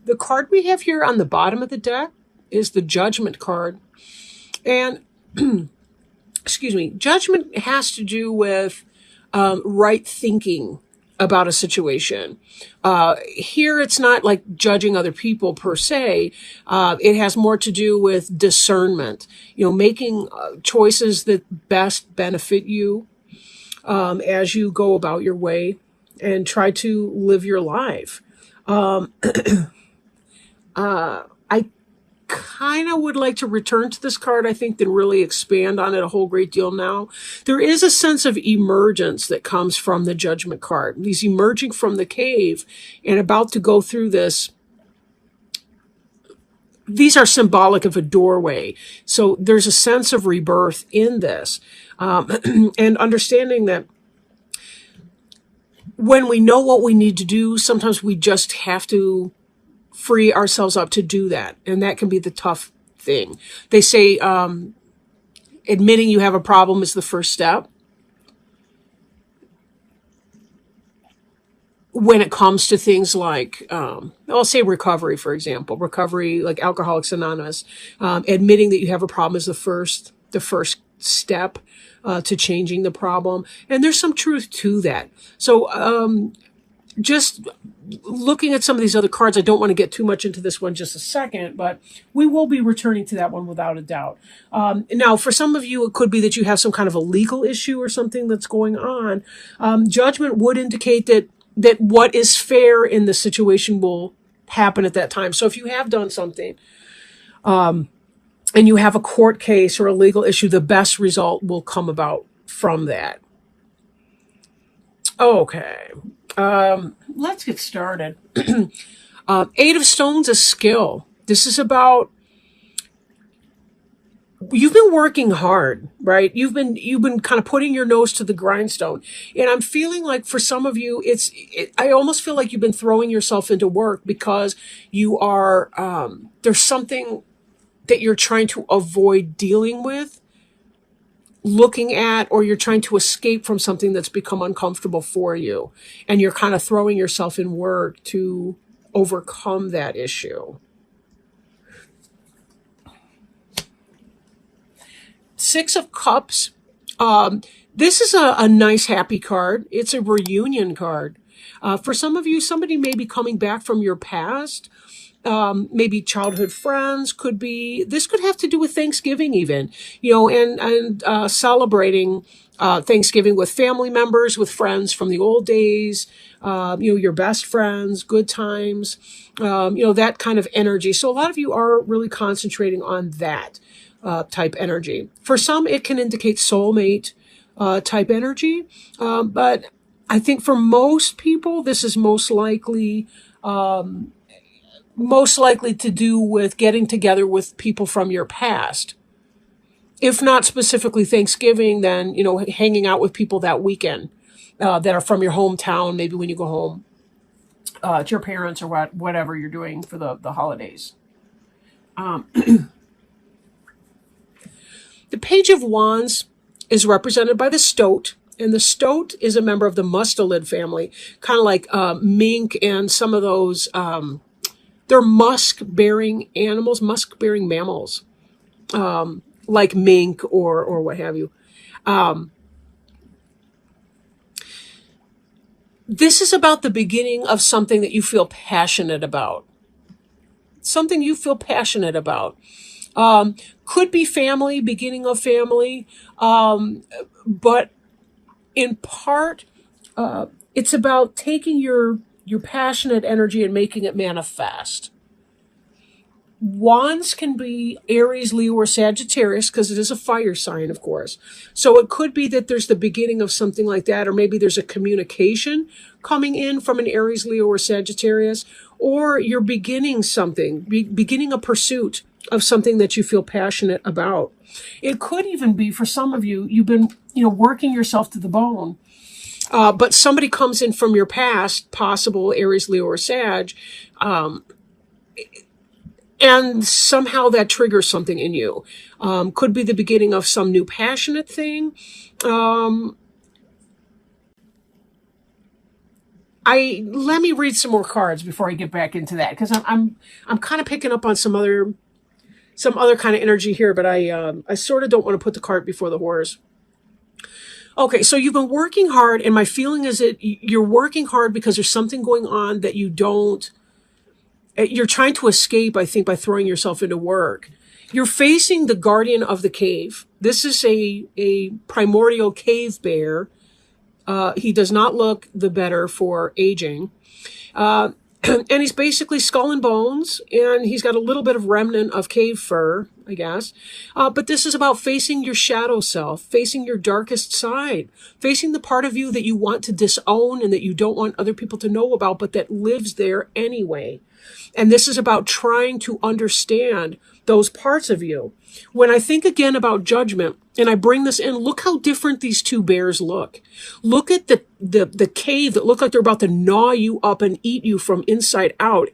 The card we have here on the bottom of the deck is the Judgment card. And, excuse me, judgment has to do with right thinking about a situation. Here, it's not like judging other people per se. It has more to do with discernment, making choices that best benefit you as you go about your way and try to live your life. I kind of would like to return to this card, I think, than really expand on it a whole great deal now. There is a sense of emergence that comes from the Judgment card. He's emerging from the cave and about to go through this. These are symbolic of a doorway. So there's a sense of rebirth in this. And understanding that when we know what we need to do, sometimes we just have to free ourselves up to do that. And that can be the tough thing. They say admitting you have a problem is the first step. When it comes to things like, I'll say recovery, for example, recovery, like Alcoholics Anonymous, admitting that you have a problem is the first step to changing the problem. And there's some truth to that. So just looking at some of these other cards, I don't want to get too much into this one just a second, but we will be returning to that one without a doubt. Now, for some of you, it could be that you have some kind of a legal issue or something that's going on. Judgment would indicate that what is fair in the situation will happen at that time. So if you have done something and you have a court case or a legal issue, the best result will come about from that. Okay. Let's get started. Eight of Stones is skill. This is about, you've been working hard, right? You've been kind of putting your nose to the grindstone. And I'm feeling like for some of you, I almost feel like you've been throwing yourself into work because you are, there's something that you're trying to avoid dealing with, looking at, or you're trying to escape from something that's become uncomfortable for you. And you're kind of throwing yourself in work to overcome that issue. Six of Cups. This is a nice, happy card. It's a reunion card. For some of you, somebody may be coming back from your past. Maybe childhood friends this could have to do with Thanksgiving even, and celebrating Thanksgiving with family members, with friends from the old days, your best friends, good times, that kind of energy. So a lot of you are really concentrating on that type energy. For some, it can indicate soulmate type energy, but I think for most people, this is most likely to do with getting together with people from your past. If not specifically Thanksgiving, then, hanging out with people that weekend that are from your hometown, maybe when you go home to your parents or whatever you're doing for the holidays. The Page of Wands is represented by the stoat. And the stoat is a member of the mustelid family, kind of like mink and some of those... they're musk-bearing animals, musk-bearing mammals, like mink or what have you. This is about the beginning of something that you feel passionate about. Something you feel passionate about. Could be family, beginning of family, but in part, it's about taking your passionate energy and making it manifest. Wands can be Aries, Leo, or Sagittarius because it is a fire sign, of course. So it could be that there's the beginning of something like that, or maybe there's a communication coming in from an Aries, Leo, or Sagittarius, or you're beginning something, beginning a pursuit of something that you feel passionate about. It could even be, for some of you, you've been, working yourself to the bone. But somebody comes in from your past, possible Aries, Leo, or Sag, and somehow that triggers something in you. Could be the beginning of some new passionate thing. I let me read some more cards before I get back into that, because I'm kind of picking up on some other kind of energy here, but I sort of don't want to put the cart before the horse. Okay, so you've been working hard, and my feeling is that you're working hard because there's something going on that you're trying to escape, I think, by throwing yourself into work. You're facing the guardian of the cave. This is a primordial cave bear. He does not look the better for aging. And he's basically skull and bones, and he's got a little bit of remnant of cave fur, I guess. But this is about facing your shadow self, facing your darkest side, facing the part of you that you want to disown and that you don't want other people to know about, but that lives there anyway. And this is about trying to understand those parts of you. When I think again about judgment, and I bring this in, look how different these two bears look. Look at the cave that look like they're about to gnaw you up and eat you from inside out.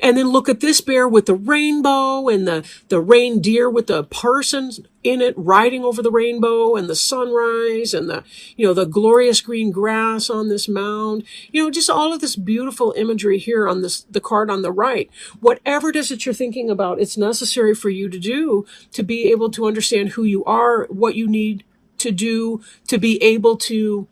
And then look at this bear with the rainbow and the reindeer with the person in it riding over the rainbow and the sunrise and the glorious green grass on this mound. Just all of this beautiful imagery here on the card on the right. Whatever it is that you're thinking about, it's necessary for you to do to be able to understand who you are, what you need to do to be able to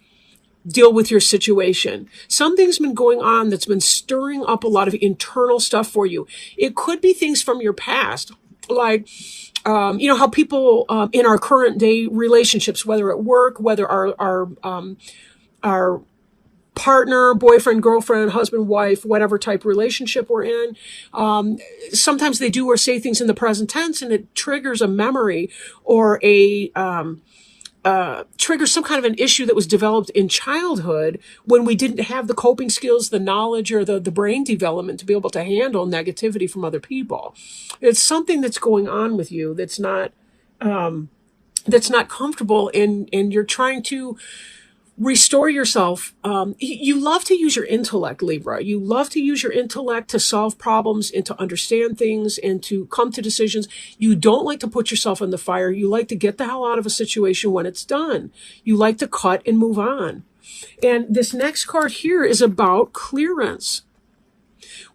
deal with your situation. Something's been going on that's been stirring up a lot of internal stuff for you. It could be things from your past, like, how people in our current day relationships, whether at work, whether our partner, boyfriend, girlfriend, husband, wife, whatever type relationship we're in. Sometimes they do or say things in the present tense, and it triggers a memory or triggers some kind of an issue that was developed in childhood when we didn't have the coping skills, the knowledge, or the brain development to be able to handle negativity from other people. It's something that's going on with you that's not comfortable, and you're trying to restore yourself. You love to use your intellect, Libra. You love to use your intellect to solve problems and to understand things and to come to decisions. You don't like to put yourself in the fire. You like to get the hell out of a situation when it's done. You like to cut and move on. And this next card here is about clearance.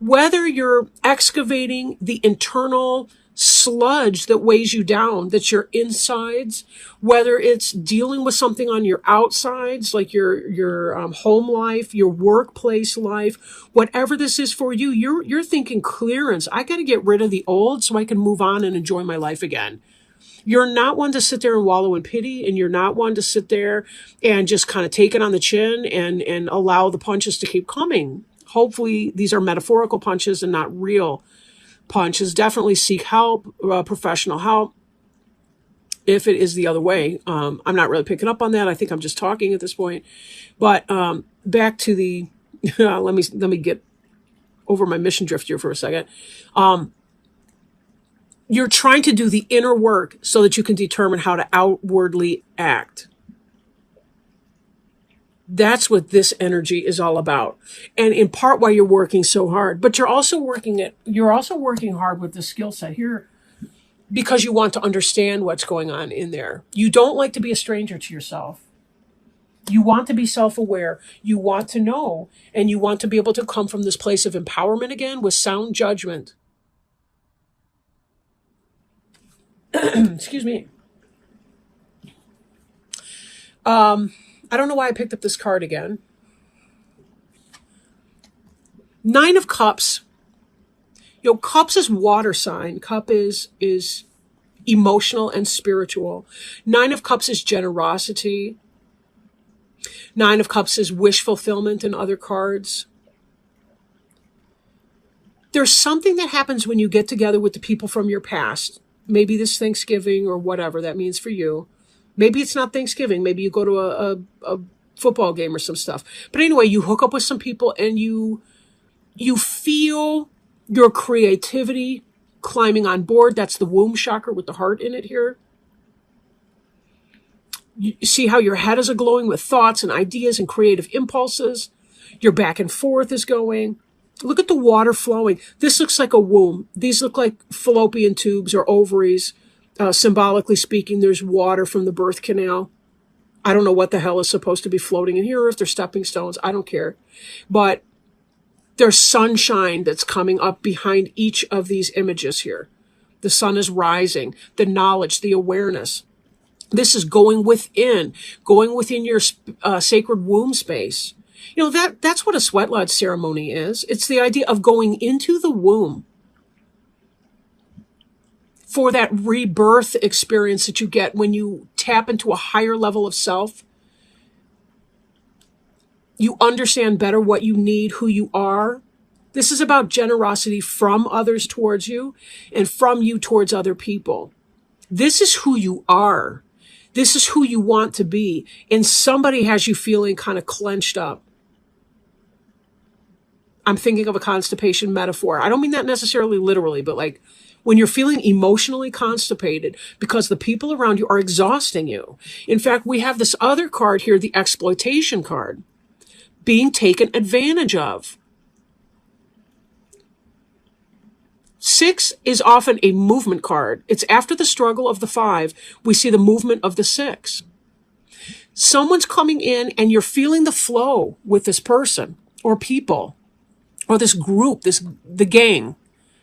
Whether you're excavating the internal sludge that weighs you down, that's your insides, whether it's dealing with something on your outsides, like your home life, your workplace life, whatever this is for you, you're thinking clearance. I got to get rid of the old so I can move on and enjoy my life again. You're not one to sit there and wallow in pity, and you're not one to sit there and just kind of take it on the chin and allow the punches to keep coming. Hopefully these are metaphorical punches and not real punches. Definitely seek help, professional help, if it is the other way. I'm not really picking up on that. I think I'm just talking at this point. But back to the, let me get over my mission drift here for a second. You're trying to do the inner work so that you can determine how to outwardly act. That's what this energy is all about. And in part why you're working so hard. But you're also working hard with the skill set here because you want to understand what's going on in there. You don't like to be a stranger to yourself. You want to be self-aware. You want to know, and you want to be able to come from this place of empowerment again with sound judgment. Excuse me. I don't know why I picked up this card again. 9 of Cups. Cups is water sign. Cup is emotional and spiritual. 9 of Cups is generosity. 9 of Cups is wish fulfillment in other cards. There's something that happens when you get together with the people from your past. Maybe this Thanksgiving or whatever that means for you. Maybe it's not Thanksgiving. Maybe you go to a football game or some stuff. But anyway, you hook up with some people and you feel your creativity climbing on board. That's the womb chakra with the heart in it here. You see how your head is glowing with thoughts and ideas and creative impulses. Your back and forth is going. Look at the water flowing. This looks like a womb. These look like fallopian tubes or ovaries. Symbolically speaking, there's water from the birth canal. I don't know what the hell is supposed to be floating in here, or if they're stepping stones. I don't care. But there's sunshine that's coming up behind each of these images here. The sun is rising, the knowledge, the awareness. This is going within your sacred womb space. You know, that's what a sweat lodge ceremony is. It's the idea of going into the womb for that rebirth experience that you get when you tap into a higher level of self. You understand better what you need, who you are. This is about generosity from others towards you and from you towards other people. This is who you are. This is who you want to be. And somebody has you feeling kind of clenched up. I'm thinking of a constipation metaphor. I don't mean that necessarily literally, but like when you're feeling emotionally constipated because the people around you are exhausting you. In fact, we have this other card here, the exploitation card, being taken advantage of. 6 is often a movement card. It's after the struggle of the 5, we see the movement of the 6. Someone's coming in and you're feeling the flow with this person or people or this group, the gang,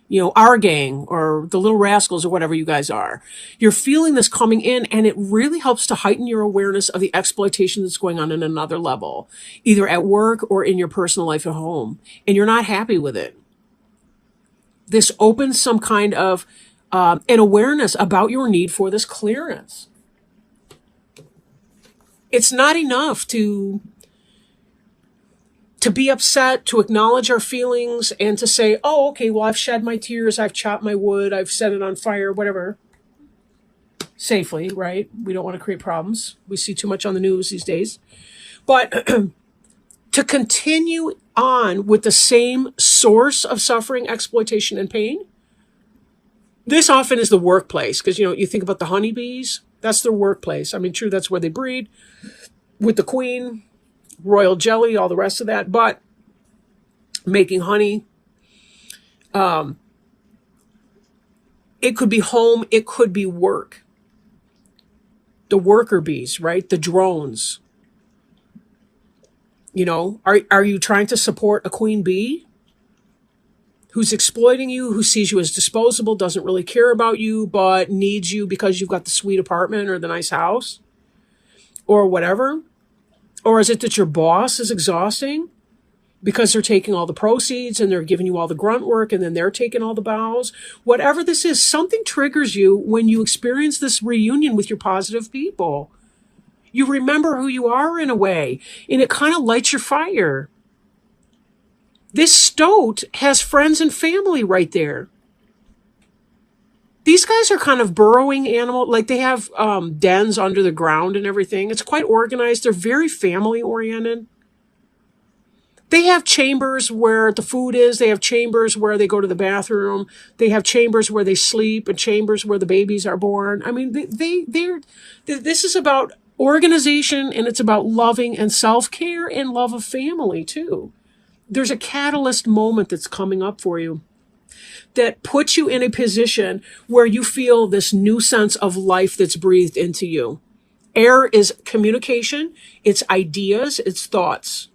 you know, our gang or the Little Rascals or whatever you guys are. You're feeling this coming in, and it really helps to heighten your awareness of the exploitation that's going on another level, either at work or in your personal life at home, and you're not happy with it. This opens some kind of an awareness about your need for this clearance. It's not enough to be upset, to acknowledge our feelings, and to say, oh, okay, well, I've shed my tears, I've chopped my wood, I've set it on fire, whatever. Safely, right? We don't want to create problems. We see too much on the news these days. But to continue on with the same source of suffering, exploitation, and pain, this often is the workplace. Because, you know, you think about the honeybees, that's their workplace. I mean, true, that's where they breed with the queen, royal jelly, all the rest of that. But making honey, it could be home, it could be work. The worker bees, right? The drones. You know, are you trying to support a queen bee who's exploiting you, who sees you as disposable, doesn't really care about you, but needs you because you've got the sweet apartment or the nice house or whatever? Or is it that your boss is exhausting because they're taking all the proceeds and they're giving you all the grunt work and then they're taking all the bows? Whatever this is, something triggers you when you experience this reunion with your positive people. You remember who you are in a way, and it kind of lights your fire. This stoat has friends and family right there. These guys are kind of burrowing animal, like they have dens under the ground and everything. It's quite organized. They're very family oriented. They have chambers where the food is. They have chambers where they go to the bathroom. They have chambers where they sleep and chambers where the babies are born. I mean, this is about organization, and it's about loving and self-care and love of family too. There's a catalyst moment that's coming up for you that puts you in a position where you feel this new sense of life that's breathed into you. Air is communication, it's ideas, it's thoughts.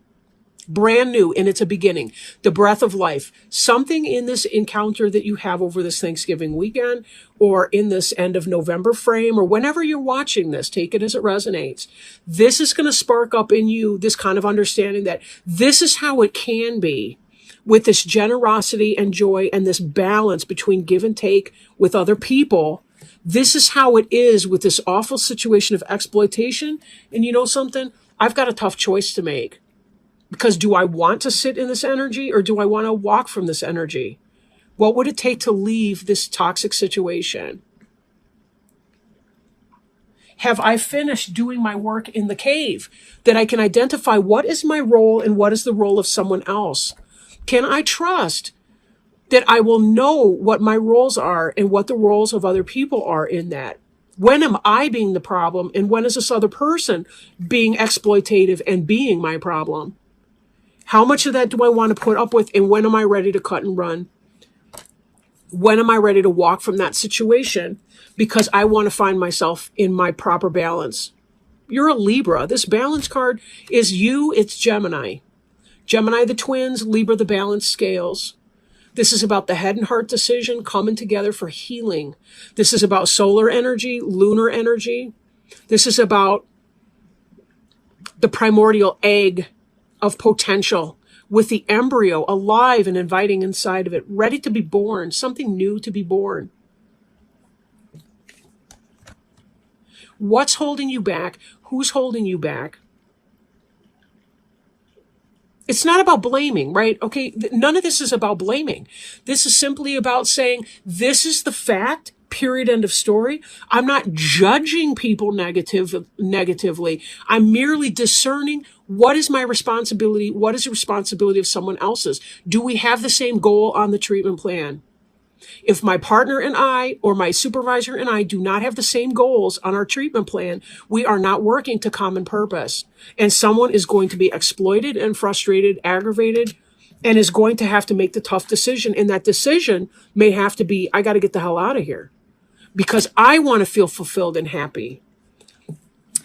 Brand new, and it's a beginning. The breath of life. Something in this encounter that you have over this Thanksgiving weekend or in this end of November frame or whenever you're watching this, take it as it resonates. This is going to spark up in you this kind of understanding that this is how it can be, with this generosity and joy and this balance between give and take with other people. This is how it is with this awful situation of exploitation. And you know something? I've got a tough choice to make. Because do I want to sit in this energy, or do I want to walk from this energy? What would it take to leave this toxic situation? Have I finished doing my work in the cave that I can identify what is my role and what is the role of someone else? Can I trust that I will know what my roles are and what the roles of other people are in that? When am I being the problem, and when is this other person being exploitative and being my problem? How much of that do I want to put up with, and when am I ready to cut and run? When am I ready to walk from that situation because I want to find myself in my proper balance? You're a Libra. This balance card is you. It's Gemini. Gemini, the twins, Libra, the balance scales. This is about the head and heart decision coming together for healing. This is about solar energy, lunar energy. This is about the primordial egg of potential with the embryo alive and inviting inside of it, ready to be born, something new to be born. What's holding you back? Who's holding you back? It's not about blaming, right? Okay, none of this is about blaming. This is simply about saying, this is the fact, period, end of story. I'm not judging people negatively. I'm merely discerning what is my responsibility, what is the responsibility of someone else's. Do we have the same goal on the treatment plan? If my partner and I, or my supervisor and I, do not have the same goals on our treatment plan, we are not working to common purpose. And someone is going to be exploited and frustrated, aggravated, and is going to have to make the tough decision. And that decision may have to be, I got to get the hell out of here because I want to feel fulfilled and happy.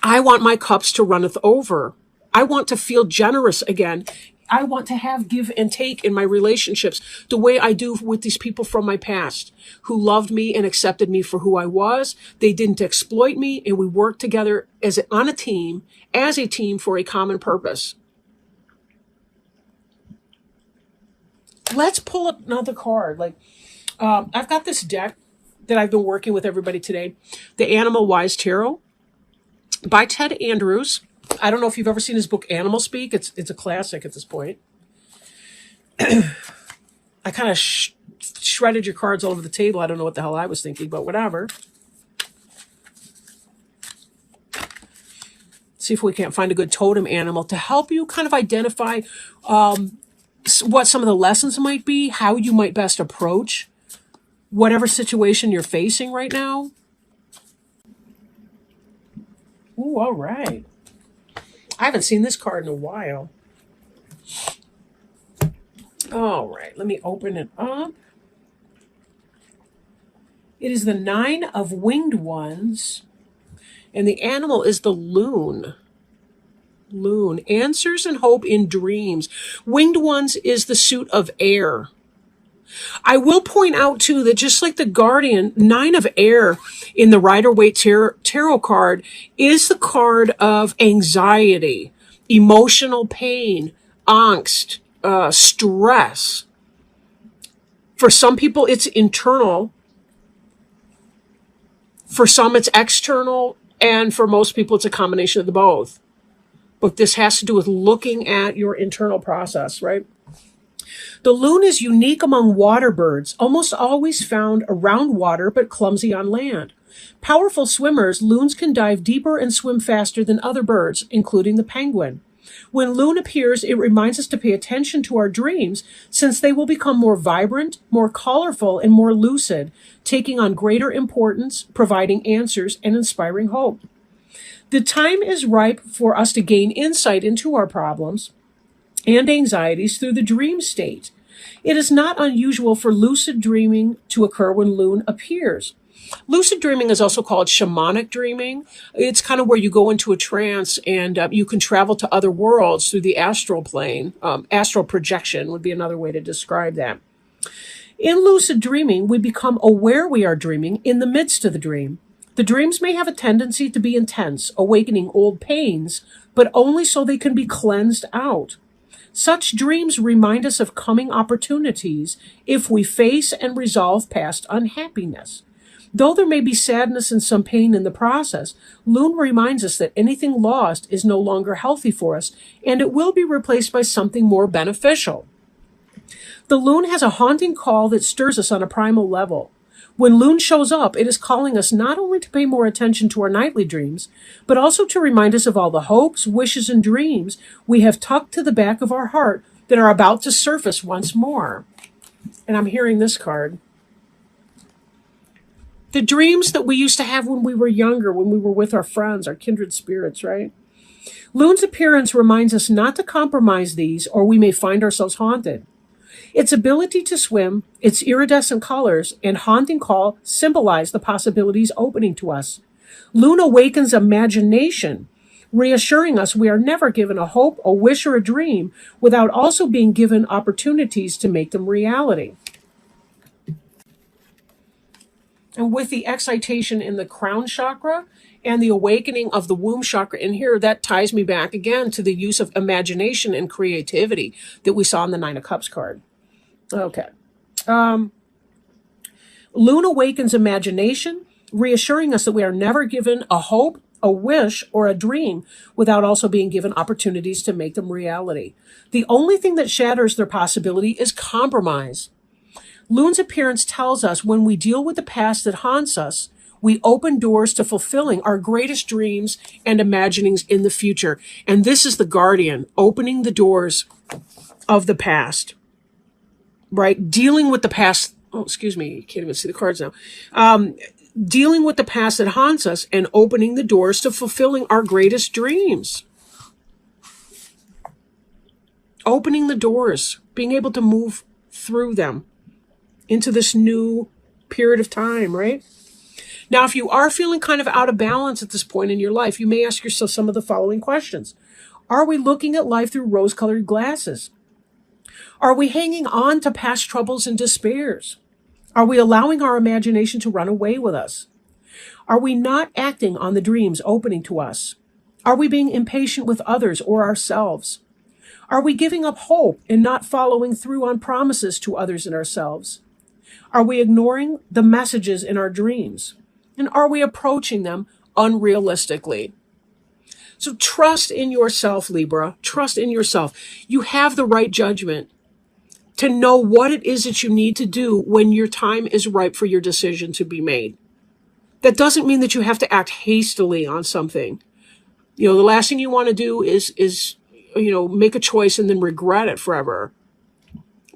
I want my cups to runneth over. I want to feel generous again. I want to have give and take in my relationships the way I do with these people from my past who loved me and accepted me for who I was. They didn't exploit me, and we worked together as a team for a common purpose. Let's pull up another card. I've got this deck that I've been working with everybody today, the Animal Wise Tarot by Ted Andrews. I don't know if you've ever seen his book, Animal Speak. It's a classic at this point. I kind of shredded your cards all over the table. I don't know what the hell I was thinking, but whatever. See if we can't find a good totem animal to help you kind of identify what some of the lessons might be, how you might best approach whatever situation you're facing right now. Ooh, all right. I haven't seen this card in a while. All right, let me open it up. It is the 9 of Winged Ones, and the animal is the loon. Loon, answers and hope in dreams. Winged Ones is the suit of air. I will point out, too, that just like the Guardian, 9 of Air in the Rider-Waite Tarot card is the card of anxiety, emotional pain, angst, stress. For some people, it's internal. For some, it's external. And for most people, it's a combination of the both. But this has to do with looking at your internal process, right? The loon is unique among water birds, almost always found around water but clumsy on land. Powerful swimmers, loons can dive deeper and swim faster than other birds, including the penguin. When loon appears, it reminds us to pay attention to our dreams, since they will become more vibrant, more colorful, and more lucid, taking on greater importance, providing answers, and inspiring hope. The time is ripe for us to gain insight into our problems and anxieties through the dream state. It is not unusual for lucid dreaming to occur when loon appears. Lucid dreaming is also called shamanic dreaming. It's kind of where you go into a trance and you can travel to other worlds through the astral plane. Astral projection would be another way to describe that. In lucid dreaming, we become aware we are dreaming in the midst of the dream. The dreams may have a tendency to be intense, awakening old pains, but only so they can be cleansed out. Such dreams remind us of coming opportunities if we face and resolve past unhappiness. Though there may be sadness and some pain in the process, loon reminds us that anything lost is no longer healthy for us, and it will be replaced by something more beneficial. The loon has a haunting call that stirs us on a primal level. When loon shows up, it is calling us not only to pay more attention to our nightly dreams, but also to remind us of all the hopes, wishes, and dreams we have tucked to the back of our heart that are about to surface once more. And I'm hearing this card. The dreams that we used to have when we were younger, when we were with our friends, our kindred spirits, right? Loon's appearance reminds us not to compromise these, or we may find ourselves haunted. Its ability to swim, its iridescent colors, and haunting call symbolize the possibilities opening to us. Loon awakens imagination, reassuring us we are never given a hope, a wish, or a dream without also being given opportunities to make them reality. And with the excitation in the crown chakra and the awakening of the womb chakra in here, that ties me back again to the use of imagination and creativity that we saw in the Nine of Cups card. Okay. Lune awakens imagination, reassuring us that we are never given a hope, a wish, or a dream without also being given opportunities to make them reality. The only thing that shatters their possibility is compromise. Lune's appearance tells us when we deal with the past that haunts us, we open doors to fulfilling our greatest dreams and imaginings in the future. And this is the guardian, opening the doors of the past, right? Dealing with the past. Oh, excuse me. You can't even see the cards now. Dealing with the past that haunts us and opening the doors to fulfilling our greatest dreams. Opening the doors, being able to move through them into this new period of time, right? Now, if you are feeling kind of out of balance at this point in your life, you may ask yourself some of the following questions. Are we looking at life through rose-colored glasses? Are we hanging on to past troubles and despairs? Are we allowing our imagination to run away with us? Are we not acting on the dreams opening to us? Are we being impatient with others or ourselves? Are we giving up hope and not following through on promises to others and ourselves? Are we ignoring the messages in our dreams? And are we approaching them unrealistically? So trust in yourself, Libra. Trust in yourself. You have the right judgment to know what it is that you need to do when your time is ripe for your decision to be made. That doesn't mean that you have to act hastily on something. The last thing you want to do is make a choice and then regret it forever.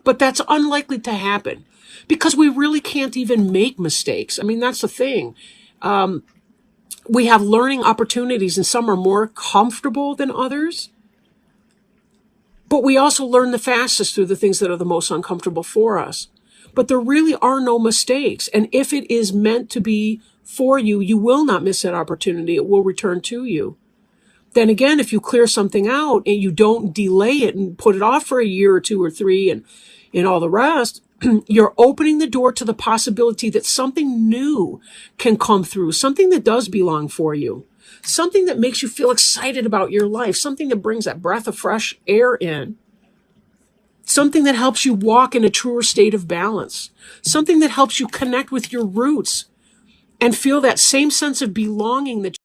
But that's unlikely to happen because we really can't even make mistakes. I mean, that's the thing. We have learning opportunities and some are more comfortable than others. But we also learn the fastest through the things that are the most uncomfortable for us. But there really are no mistakes. And if it is meant to be for you, you will not miss that opportunity. It will return to you. Then again, if you clear something out and you don't delay it and put it off for a year or two or three and all the rest, you're opening the door to the possibility that something new can come through, something that does belong for you. Something that makes you feel excited about your life, something that brings that breath of fresh air in, something that helps you walk in a truer state of balance, something that helps you connect with your roots and feel that same sense of belonging that